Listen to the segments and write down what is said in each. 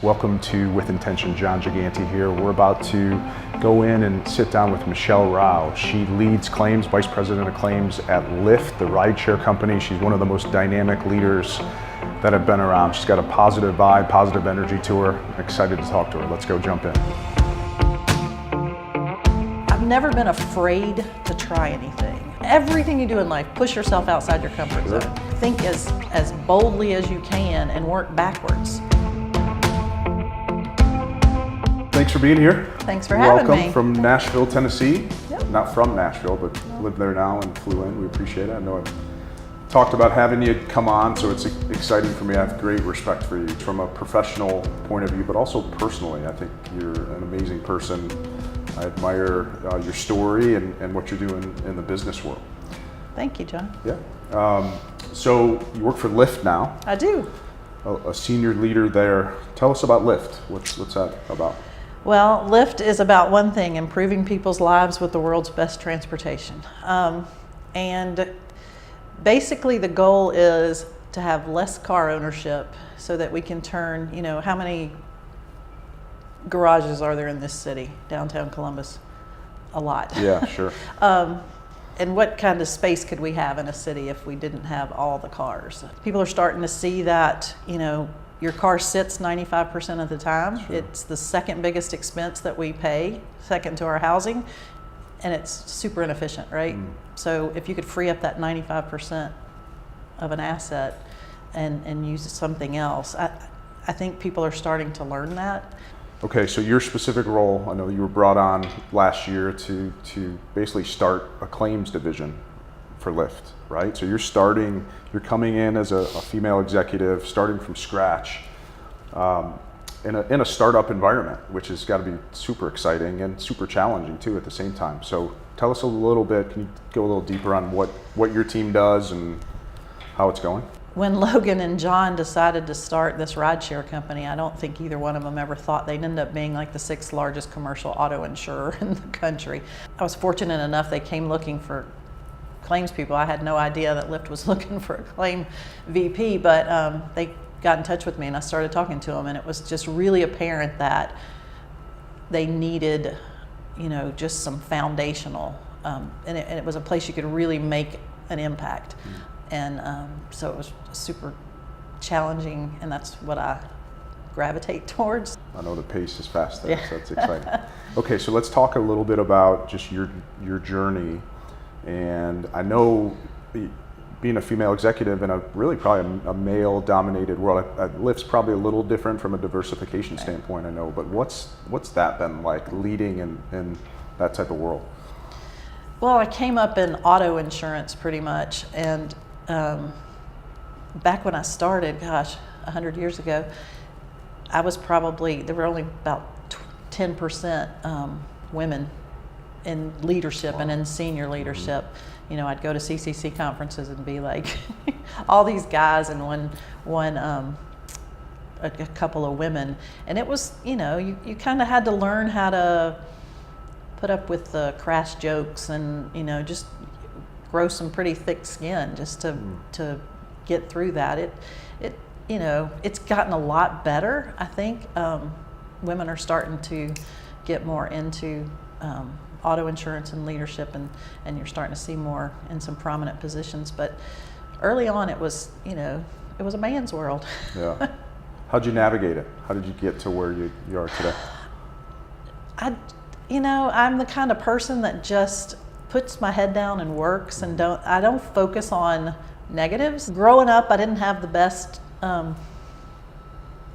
Welcome to With Intention. John Giganti here. We're about to go in and sit down with Michelle Raue. She leads claims, Vice President of Claims at Lyft, the rideshare company. She's one of the most dynamic leaders that have been around. She's got a positive vibe, positive energy to her. I'm excited to talk to her. Let's go jump in. I've never been afraid to try anything. Everything you do in life, push yourself outside your comfort zone. Think as boldly as you can and work backwards. Thanks for being here. Thanks for having me. Welcome from Nashville, Tennessee. Yep. Not from Nashville, but live there now and flew in. We appreciate it. I know I've talked about having you come on, so it's exciting for me. I have great respect for you from a professional point of view, but also personally. I think you're an amazing person. I admire your story and what you're doing in the business world. Thank you, John. Yeah. So you work for Lyft now. I do. A senior leader there. Tell us about Lyft. What's that about? Well, Lyft is about one thing: improving people's lives with the world's best transportation. And basically the goal is to have less car ownership so that we can turn, how many garages are there in this city, downtown Columbus? A lot. Yeah, sure. And what kind of space could we have in a city if we didn't have all the cars? People are starting to see that, your car sits 95% of the time. Sure. It's the second biggest expense that we pay, second to our housing, and it's super inefficient, right? So if you could free up that 95% of an asset and use something else, I think people are starting to learn that. Okay, so your specific role, I know you were brought on last year to basically start a claims division for Lyft, right? So you're coming in as a female executive, starting from scratch in a startup environment, which has got to be super exciting and super challenging too at the same time. So tell us a little bit, can you go a little deeper on what your team does and how it's going? When Logan and John decided to start this rideshare company, I don't think either one of them ever thought they'd end up being like the 6th largest commercial auto insurer in the country. I was fortunate enough they came looking for claims people. I had no idea that Lyft was looking for a claim VP, but they got in touch with me and I started talking to them, and it was just really apparent that they needed, just some foundational, and it was a place you could really make an impact. And so it was super challenging, and that's what I gravitate towards. I know the pace is fast there, so it's exciting. Okay, so let's talk a little bit about just your journey. And I know being a female executive in probably a male-dominated world, Lyft's probably a little different from a diversification standpoint, I know, but what's that been like, leading in that type of world? Well, I came up in auto insurance pretty much, and back when I started, 100 years ago, there were only about 10% women in leadership. Wow. And in senior leadership. I'd go to CCC conferences and be like, all these guys and a couple of women. And it was, you kind of had to learn how to put up with the crass jokes and, just grow some pretty thick skin just to get through that. It's gotten a lot better, I think. Women are starting to get more into auto insurance and leadership, and you're starting to see more in some prominent positions. But early on, it was a man's world. Yeah. How'd you navigate it? How did you get to where you are today? I'm the kind of person that just puts my head down and works, and I don't focus on negatives. Growing up, I didn't have the best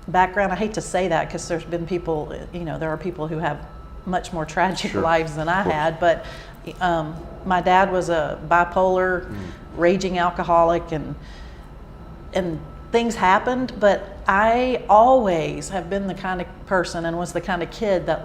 background. I hate to say that because there's been people, there are people who have much more tragic lives than I had, but my dad was a bipolar, raging alcoholic, and things happened, but I always have been the kind of person and was the kind of kid that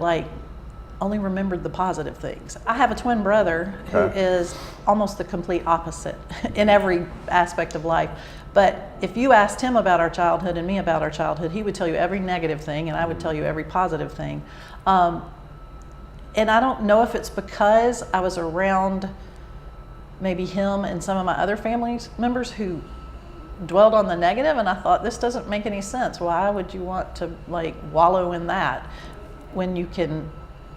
only remembered the positive things. I have a twin brother who is almost the complete opposite in every aspect of life. But if you asked him about our childhood and me about our childhood, he would tell you every negative thing and I would tell you every positive thing. And I don't know if it's because I was around maybe him and some of my other family members who dwelled on the negative, and I thought, this doesn't make any sense. Why would you want to like wallow in that when you can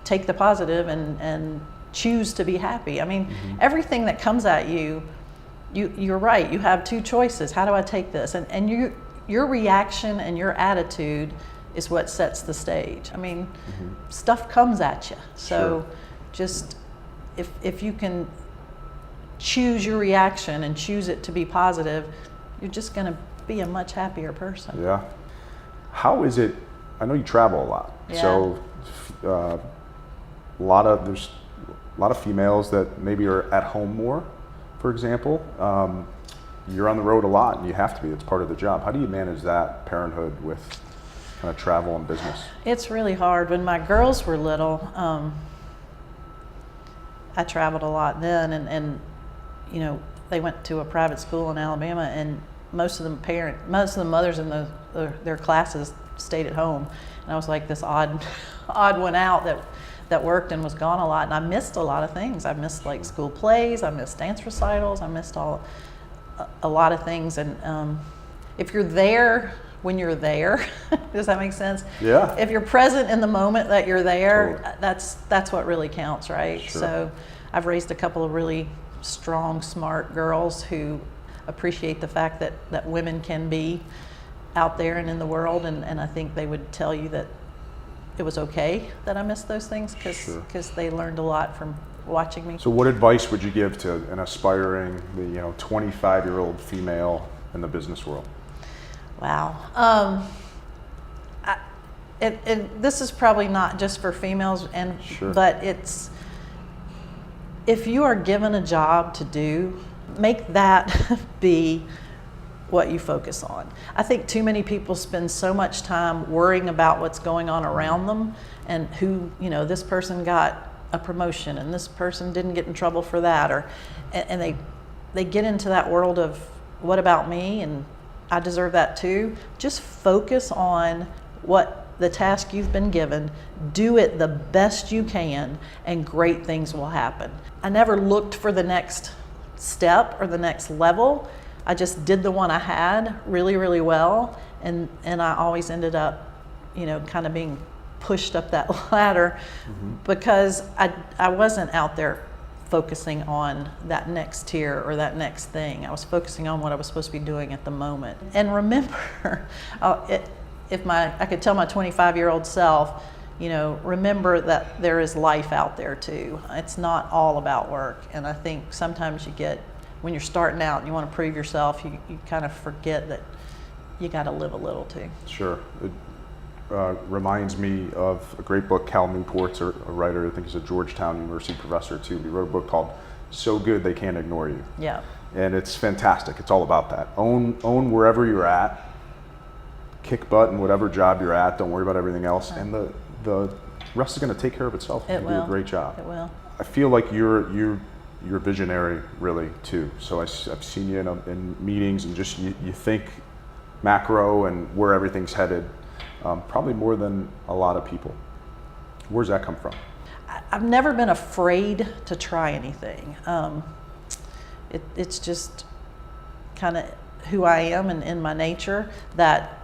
take the positive and choose to be happy? I mean, everything that comes at you, you're right. You have two choices. How do I take this? And your reaction and your attitude is what sets the stage. I mean, stuff comes at you. So just if you can choose your reaction and choose it to be positive, you're just going to be a much happier person. Yeah. How is it? I know you travel a lot. Yeah. So there's a lot of females that maybe are at home more, for example. You're on the road a lot, and you have to be. It's part of the job. How do you manage that parenthood with kind of travel and business? It's really hard. When my girls were little, I traveled a lot then, and you know, they went to a private school in Alabama, and most of the mothers in their classes stayed at home, and I was like this odd one out that worked and was gone a lot, and I missed a lot of things. I missed like school plays, I missed dance recitals, I missed a lot of things. And if you're there when you're there, does that make sense? Yeah. If you're present in the moment that you're there, Totally. that's what really counts, right? Sure. So I've raised a couple of really strong, smart girls who appreciate the fact that women can be out there and in the world, and I think they would tell you that it was okay that I missed those things because they learned a lot from watching me. So what advice would you give to an aspiring, 25-year-old female in the business world? Wow. This is probably not just for females, but it's, if you are given a job to do, make that be what you focus on. I think too many people spend so much time worrying about what's going on around them, and who, this person got a promotion and this person didn't get in trouble for that, and they get into that world of what about me and I deserve that too. Just focus on what the task you've been given, do it the best you can, and great things will happen. I never looked for the next step or the next level. I just did the one I had really, really well, and I always ended up, kind of being pushed up that ladder because I wasn't out there focusing on that next tier or that next thing. I was focusing on what I was supposed to be doing at the moment. And remember, I could tell my 25-year-old self, remember that there is life out there too. It's not all about work. And I think sometimes when you're starting out and you want to prove yourself, you kind of forget that you got to live a little too. Sure. It reminds me of a great book. Cal Newport's a writer. I think he's a Georgetown University professor too. He wrote a book called So Good They Can't Ignore You. Yeah. And it's fantastic. It's all about that. Own wherever you're at. Kick butt in whatever job you're at. Don't worry about everything else. And the rest is going to take care of itself. It You will. do a great job. It will. I feel like you're visionary, really, too. So I've seen you in meetings, and just you think macro and where everything's headed, probably more than a lot of people. Where's that come from? I've never been afraid to try anything. It's just kind of who I am and in my nature, that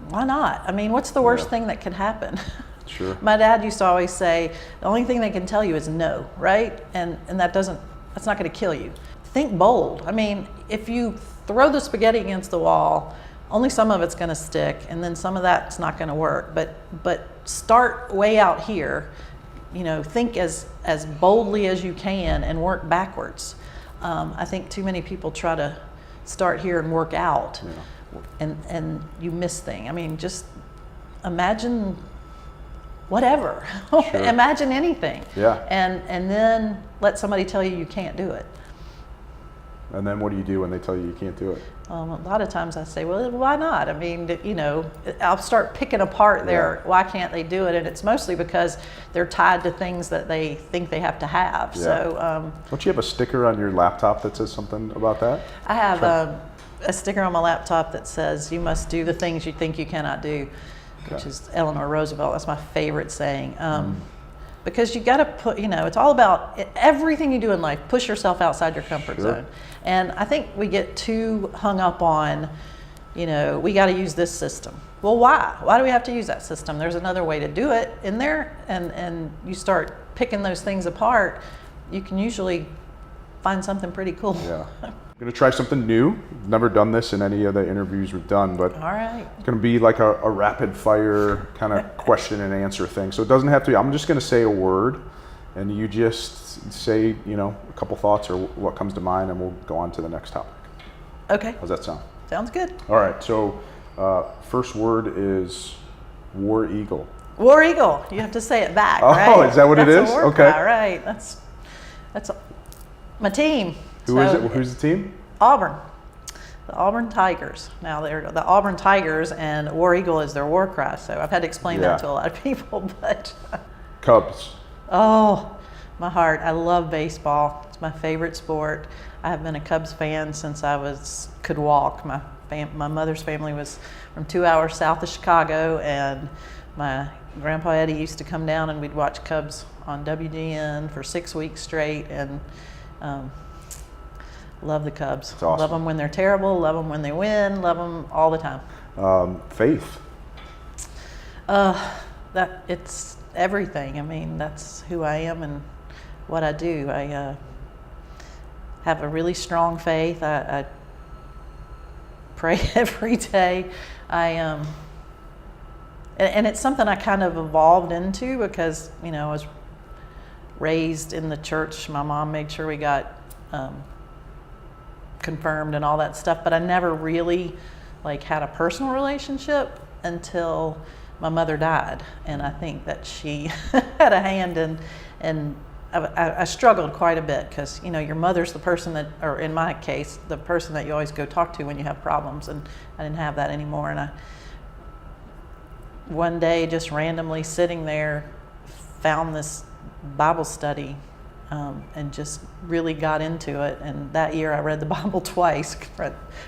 why not? I mean, what's the worst thing that could happen? Sure. My dad used to always say, the only thing they can tell you is no, right? And that's not going to kill you. Think bold. I mean, if you throw the spaghetti against the wall, only some of it's going to stick, and then some of that's not going to work. But start way out here. Think as boldly as you can and work backwards. I think too many people try to start here and work out, and you miss things. I mean, just imagine whatever. Sure. Imagine anything. Yeah. And then let somebody tell you can't do it. And then what do you do when they tell you can't do it? A lot of times I say, well, why not? I mean, I'll start picking apart why can't they do it? And it's mostly because they're tied to things that they think they have to have. Yeah. So, don't you have a sticker on your laptop that says something about that? I have a sticker on my laptop that says, you must do the things you think you cannot do, which is Eleanor Roosevelt. That's my favorite saying. because you got to put, it's all about everything you do in life, push yourself outside your comfort zone. And I think we get too hung up on, we got to use this system. Well, why? Why do we have to use that system? There's another way to do it in there, and you start picking those things apart, you can usually find something pretty cool. Yeah. I'm going to try something new. Never done this in any of the interviews we've done, but all right. It's going to be like a rapid fire kind of question and answer thing. So it doesn't have to be, I'm just going to say a word and you just say, a couple thoughts or what comes to mind, and we'll go on to the next topic. Okay. How's that sound? Sounds good. All right. So first word is War Eagle. War Eagle. You have to say it back, oh, right? Oh, is that what it is? Okay. Okay. All right. That's my team. Who is it? Who's the team? Auburn. The Auburn Tigers. Now they're the Auburn Tigers, and War Eagle is their war cry. So I've had to explain that to a lot of people. But Cubs. Oh, my heart. I love baseball. It's my favorite sport. I have been a Cubs fan since I could walk. My mother's family was from 2 hours south of Chicago, and my grandpa Eddie used to come down and we'd watch Cubs on WGN for 6 weeks straight, and love the Cubs. That's awesome. Love them when they're terrible, love them when they win, love them all the time. Faith. That it's everything. I mean, that's who I am and what I do. I have a really strong faith. I pray every day. And it's something I kind of evolved into because, I was raised in the church. My mom made sure we got confirmed and all that stuff, but I never really had a personal relationship until my mother died. And I think that she had a hand in I struggled quite a bit because, your mother's the person that, or in my case, the person that you always go talk to when you have problems, and I didn't have that anymore. And one day, just randomly sitting there, found this Bible study and just really got into it. And that year I read the Bible twice,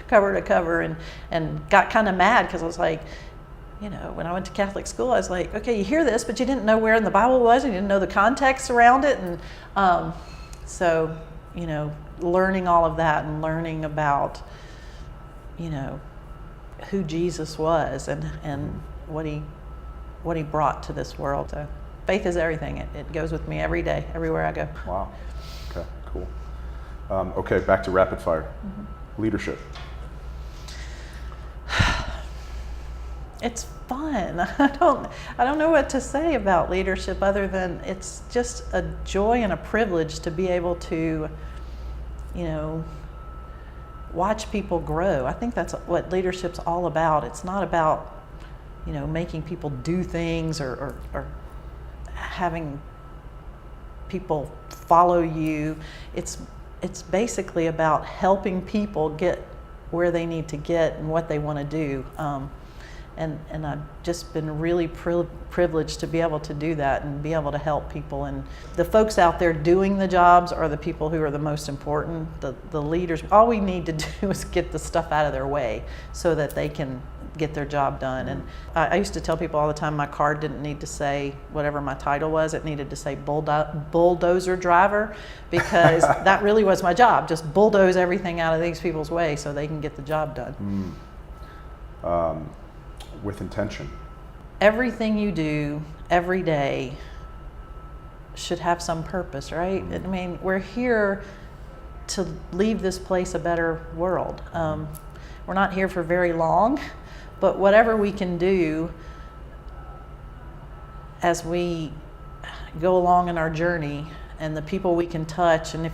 cover to cover, and got kind of mad because I was like, when I went to Catholic school, I was like, okay, you hear this, but you didn't know where in the Bible it was, and you didn't know the context around it. And so, learning all of that and learning about, who Jesus was and what he brought to this world. So faith is everything. It goes with me every day, everywhere I go. Wow. Okay, cool. Okay, back to rapid fire. Mm-hmm. Leadership. It's fun. I don't know what to say about leadership other than it's just a joy and a privilege to be able to, watch people grow. I think that's what leadership's all about. It's not about, making people do things or having people follow you. It's basically about helping people get where they need to get and what they want to do. And I've just been really privileged to be able to do that and be able to help people. And the folks out there doing the jobs are the people who are the most important. The leaders, all we need to do is get the stuff out of their way so that they can get their job done. And I used to tell people all the time my card didn't need to say whatever my title was. It needed to say bulldozer driver, because that really was my job. Just bulldoze everything out of these people's way so they can get the job done. With intention. Everything you do every day should have some purpose, right? I mean, we're here to leave this place a better world. We're not here for very long, but whatever we can do as we go along in our journey and the people we can touch, and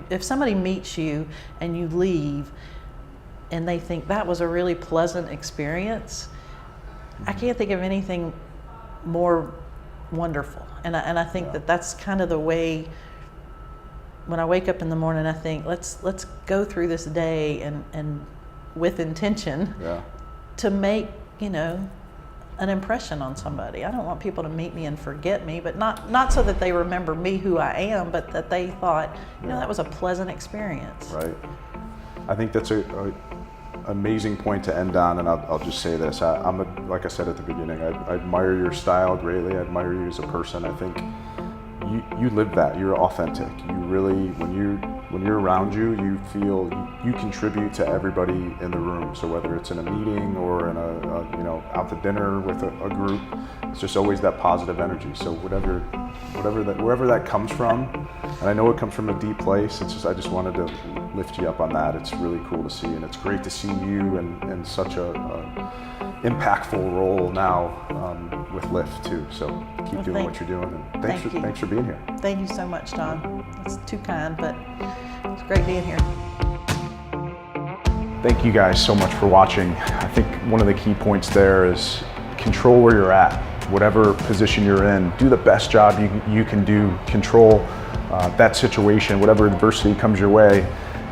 if somebody meets you and you leave and they think that was a really pleasant experience, I can't think of anything more wonderful. And I think that's kind of the way, when I wake up in the morning, I think let's go through this day and with intention to make, an impression on somebody. I don't want people to meet me and forget me, but not so that they remember me, who I am, but that they thought, that was a pleasant experience. Right. I think that's a amazing point to end on, and I'll just say this. Like I said at the beginning, I admire your style greatly. I admire you as a person. I think you live that. You're authentic. You really, when you're around you, you feel you contribute to everybody in the room. So whether it's in a meeting or in a you know, out to dinner with a group, it's just always that positive energy. So wherever that comes from, and I know it comes from a deep place. It's just, I just wanted to lift you up on that. It's really cool to see, and it's great to see you in such a impactful role now with Lyft too. So keep doing what you're doing, and thanks for being here. Thank you so much, Don. That's too kind, but it's great being here. Thank you guys so much for watching. I think one of the key points there is control where you're at. Whatever position you're in, do the best job you can do. Control that situation, whatever adversity comes your way.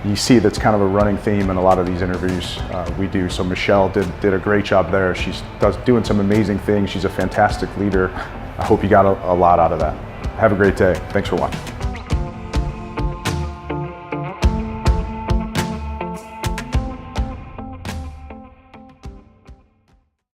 You see that's kind of a running theme in a lot of these interviews we do. So Michelle did a great job there. She's doing some amazing things. She's a fantastic leader. I hope you got a lot out of that. Have a great day. Thanks for watching.